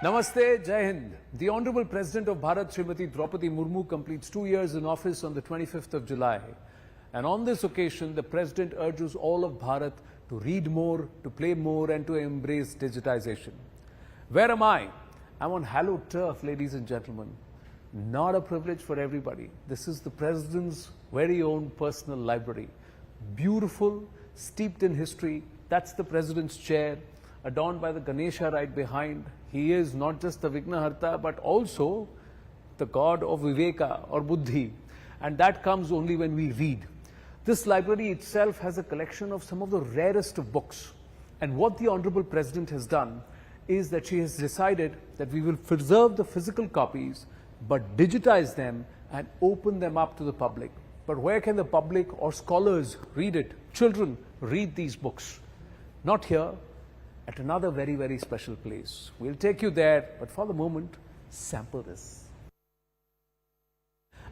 Namaste, Jai Hind. The Honorable President of Bharat, Srimati Draupadi Murmu, completes 2 years in office on the 25th of July. And on this occasion, the President urges all of Bharat to read more, to play more, and to embrace digitization. Where am I? I'm on hallowed turf, ladies and gentlemen. Not a privilege for everybody. This is the President's very own personal library. Beautiful, steeped in history. That's the President's chair, adorned by the Ganesha right behind. He is not just the Vignaharta, but also the god of Viveka or Buddhi. And that comes only when we read. This library itself has a collection of some of the rarest of books. And what the Honorable President has done is that she has decided that we will preserve the physical copies, but digitize them and open them up to the public. But where can the public or scholars read it? Children read these books. Not here, at another very, very special place. We'll take you there, but for the moment, sample this.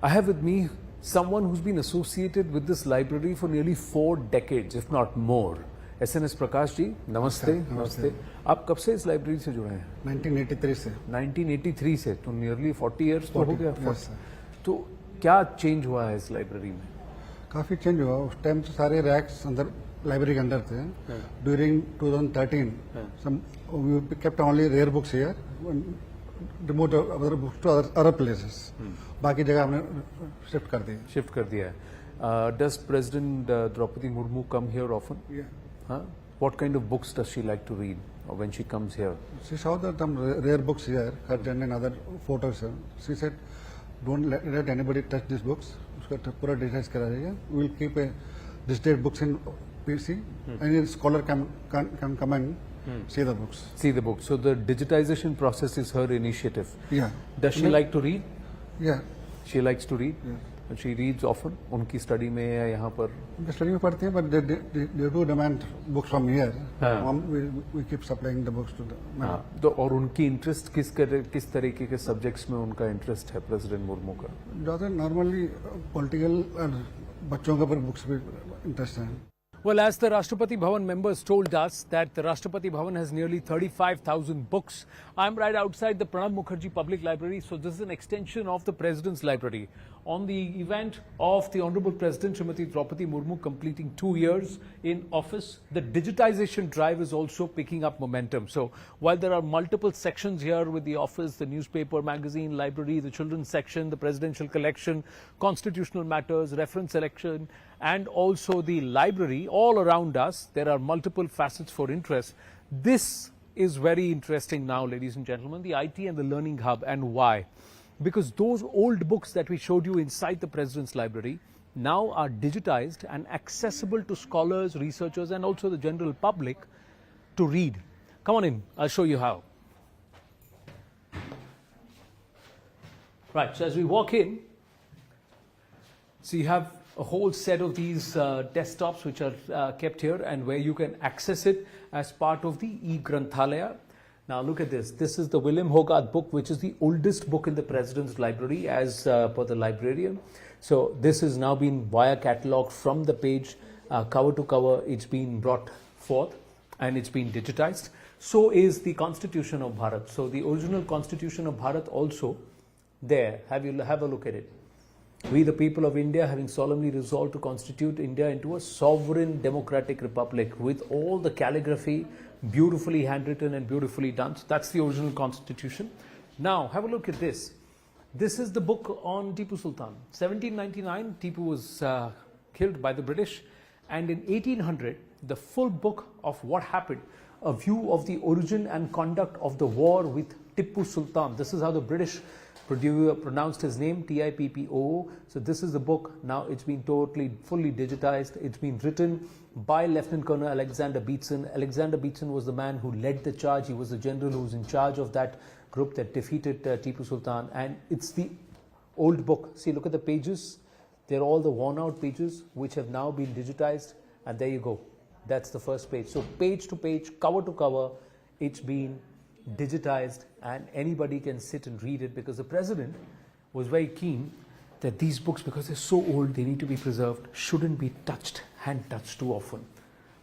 I have with me someone who's been associated with this library for nearly 4 decades, if not more. SNS Prakash ji, namaste. Namaste. आप कब से इस library से जुड़े हैं? 1983 से. 1983 से, तो nearly 40 years तो हो गया. Yes, तो क्या चेंज हुआ है इस लाइब्रेरी में? काफी चेंज हुआ. उस टाइम तो सारे रैक्स अंदर लाइब्रेरी के अंदर थे. During 2013, we kept only rare books here, removed other books to other places. बाकी जगह हमने शिफ्ट कर दी. शिफ्ट कर दिया है. Does President Draupadi Murmu come here often? Yeah. Huh? What kind of books does she like to read when she comes here? She saw that some rare books here, curtain and other photos. She said, "Don't let anybody touch these books. उसका पूरा digitize करा जाएगा. We will keep a digital books in PC. Any scholar can come and see the books." See the books. So the digitization process is her initiative. Yeah. Does she like to read? Yeah. She likes to read. Yeah. And she reads often. उनकी study में या यहाँ पर? Study में पढ़ते हैं, but they do demand books from here. हाँ. We keep supplying the books to them. हाँ. तो और उनकी इंटरेस्ट किस तरीके के सब्जेक्ट्स में उनका इंटरेस्ट है प्रेसिडेंट मुर्मू का? ज़्यादा नॉर्मली पॉलिटिकल और बच्चों के ऊपर बुक्स भी इंटरेस्ट है. Well, as the Rashtrapati Bhavan members told us that the Rashtrapati Bhavan has nearly 35,000 books. I'm right outside the Pranab Mukherjee Public Library, so this is an extension of the President's Library. On the event of the Honorable President Srimati Draupadi Murmu completing 2 years in office, the digitization drive is also picking up momentum. So while there are multiple sections here with the office, the newspaper, magazine, library, the children's section, the presidential collection, constitutional matters, reference selection, and also the library all around us, there are multiple facets for interest. This is very interesting now, ladies and gentlemen, the IT and the learning hub. And why? Because those old books that we showed you inside the President's Library now are digitized and accessible to scholars, researchers, and also the general public to read. Come on in, I'll show you how. Right, so as we walk in, so you have a whole set of these desktops which are kept here and where you can access it as part of the e-Granthalaya. Now look at this. This is the William Hogarth book, which is the oldest book in the President's Library as per the librarian. So this has now been via catalogue from the page, cover to cover, it's been brought forth and it's been digitized. So is the Constitution of Bharat. So the original Constitution of Bharat also there. Have a look at it. We, the people of India, having solemnly resolved to constitute India into a sovereign democratic republic with all the calligraphy beautifully handwritten and beautifully done. So that's the original constitution. Now, have a look at this. This is the book on Tipu Sultan. 1799, Tipu was killed by the British. And in 1800, the full book of what happened, a view of the origin and conduct of the war with Tipu Sultan. This is how the British pronounced his name, T-I-P-P-O. So this is the book. Now it's been fully digitized. It's been written by Lieutenant Colonel Alexander Beetson. Alexander Beetson was the man who led the charge. He was the general who was in charge of that group that defeated Tipu Sultan. And it's the old book. See, look at the pages. They're all the worn out pages which have now been digitized. And there you go. That's the first page. So page to page, cover to cover, it's been digitized and anybody can sit and read it, because the President was very keen that these books, because they're so old, they need to be preserved, shouldn't be touched, hand touched too often.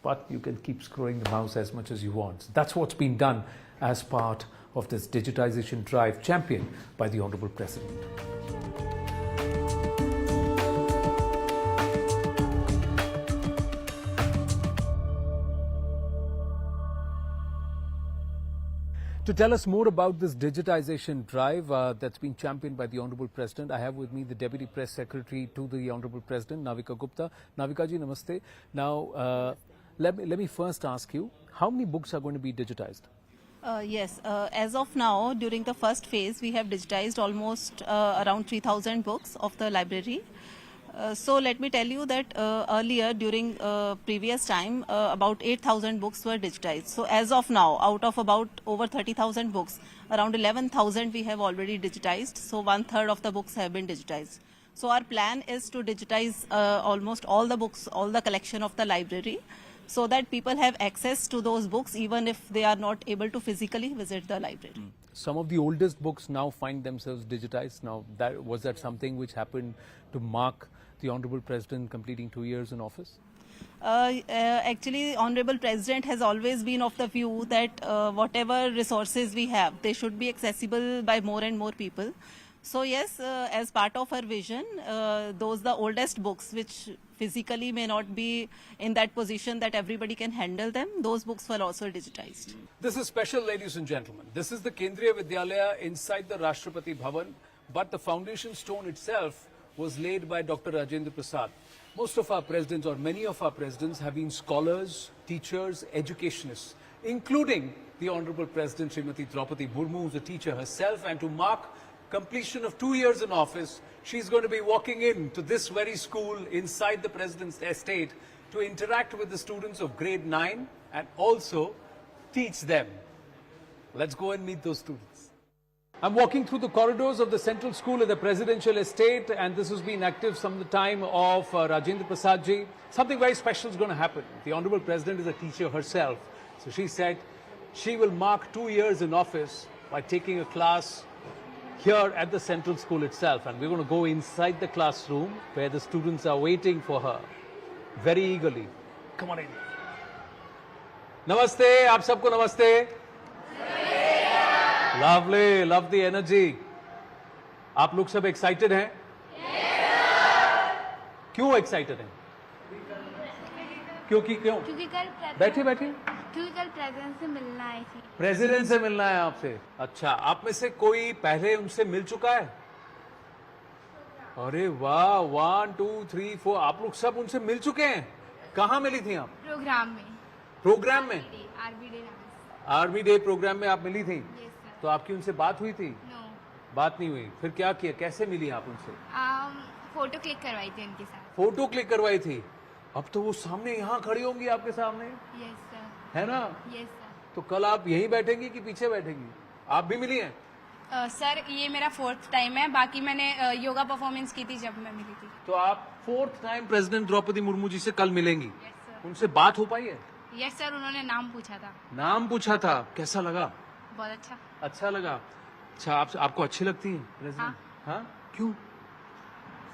But you can keep scrolling the mouse as much as you want. That's what's been done as part of this digitization drive championed by the Honorable President. To tell us more about this digitization drive that's been championed by the Honorable President, I have with me the Deputy Press Secretary to the Honorable President, Navika Gupta. Navika ji, namaste. Now, let me first ask you, how many books are going to be digitized? Yes, as of now, during the first phase, we have digitized almost around 3,000 books of the library. So let me tell you that earlier during previous time about 8,000 books were digitized. So as of now, out of about over 30,000 books, around 11,000 we have already digitized. So 1/3 of the books have been digitized. So our plan is to digitize almost all the books, all the collection of the library, so that people have access to those books even if they are not able to physically visit the library. Some of the oldest books now find themselves digitized. Now, was that something which happened to mark the Honorable President completing 2 years in office? Actually, Honorable President has always been of the view that whatever resources we have, they should be accessible by more and more people. So yes, as part of our vision, the oldest books which physically may not be in that position that everybody can handle them, those books were also digitized. This is special, ladies and gentlemen. This is the Kendriya Vidyalaya inside the Rashtrapati Bhavan, but the foundation stone itself was laid by Dr. Rajendra Prasad. Most of our presidents, or many of our presidents, have been scholars, teachers, educationists, including the Honorable President Srimati Draupadi Murmu, who's a teacher herself, and to mark completion of 2 years in office, she's going to be walking into this very school inside the President's estate to interact with the students of grade 9 and also teach them. Let's go and meet those students. I'm walking through the corridors of the Central School at the Presidential Estate, and this has been active from the time of Rajendra Prasad ji. Something very special is going to happen. The Honorable President is a teacher herself. So she said she will mark 2 years in office by taking a class here at the Central School itself, and we're going to go inside the classroom where the students are waiting for her very eagerly. Come on in. Namaste, aap sabko namaste. Lovely, love the energy. आप लोग सब excited हैं? क्यों excited हैं? क्यों? क्योंकि कल बैठे क्योंकि कल प्रेसिडेंट से मिलना आई थी। प्रेसिडेंट से मिलना है आपसे। अच्छा, आप में से कोई पहले उनसे मिल चुका है? अरे वाह, 1 2 3 4, आप लोग सब उनसे मिल चुके हैं। कहाँ मिली थी आप? प्रोग्राम में आर्मी डे प्रोग्राम में आप मिली थी? तो आपकी उनसे बात हुई थी? बात नहीं हुई। फिर क्या किया, कैसे मिली आप उनसे? फोटो क्लिक करवाई थी उनके साथ। फोटो क्लिक करवाई थी। अब तो वो सामने यहाँ खड़ी होंगी आपके सामने, यस सर। है ना? Yes sir. तो कल आप यहीं बैठेंगी कि पीछे बैठेंगी? आप भी मिली हैं? सर ये मेरा 4th टाइम है, बाकी मैंने योगा परफॉर्मेंस की थी जब मैं मिली थी। तो आप 4th time president Draupadi Murmu ji से कल मिलेंगी? Yes sir. उनसे बात हो पाई है? यस सर, उन्होंने नाम पूछा था। नाम पूछा था, कैसा लगा? बहुत अच्छा। अच्छा लगा। अच्छा, आपको अच्छी लगती है प्रेसिडेंट? हाँ। क्यों?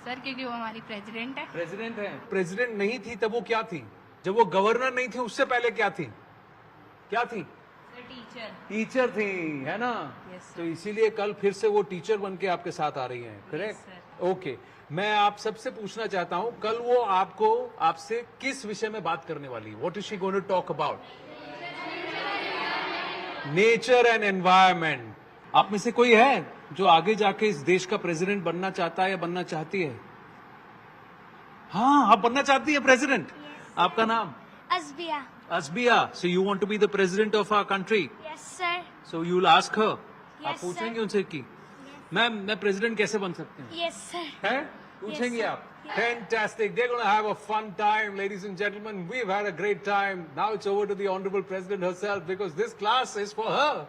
सर क्योंकि वो हमारी प्रेसिडेंट है। प्रेसिडेंट है। प्रेसिडेंट नहीं थी तब वो क्या थी? जब वो गवर्नर नहीं थी उससे पहले क्या थी? क्या थी? टीचर। टीचर थी, है ना? yes, तो इसीलिए कल फिर से वो टीचर बन के आपके साथ आ रही हैं, करेक्ट? ओके, मैं आप सबसे पूछना चाहता हूँ, कल वो आपसे किस विषय में बात करने वाली? What is she going to talk about? Nature and environment. आप में से कोई है जो आगे जाके इस देश का प्रेसिडेंट बनना चाहता है या बनना चाहती है? हाँ, आप बनना चाहती है प्रेसिडेंट? आपका नाम? Asbiya. Asbiya. So you want to be the president of our country? Yes sir. So you will ask her? आप Yes, पूछेंगे sir. उनसे कि मैम मैं प्रेसिडेंट कैसे बन सकती हूँ? Yes sir. हैं? पूछेंगे sir. आप? Fantastic. They're going to have a fun time, ladies and gentlemen. We've had a great time. Now it's over to the Honorable President herself because this class is for her.